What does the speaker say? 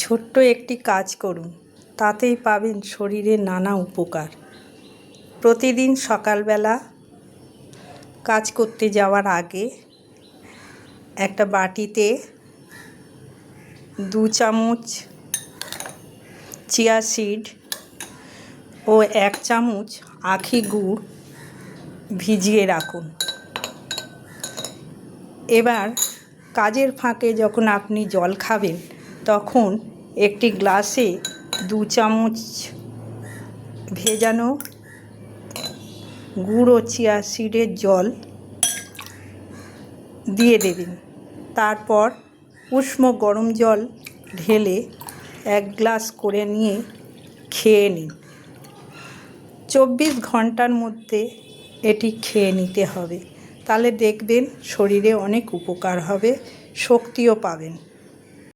ছোট্ট একটি কাজ করুন, তাতেই পাবেন শরীরের নানা উপকার। প্রতিদিন সকালবেলা কাজ করতে যাওয়ার আগে একটা বাটিতে 2 চামচ চিয়া সিড ও 1 চামচ আখি গুড় ভিজিয়ে রাখুন। এবার কাজের ফাঁকে যখন আপনি জল খাবেন, তখন একটি গ্লাসে 2 চামচ ভেজানো গুড় ও চিয়া সিডের জল দিয়ে দেবেন। তারপর উষ্ণ গরম জল ঢেলে 1 গ্লাস করে নিয়ে খেয়ে নিন। 24 ঘন্টার মধ্যে এটি খেয়ে নিতে হবে, তাহলে দেখবেন শরীরে অনেক উপকার হবে, শক্তিও পাবেন।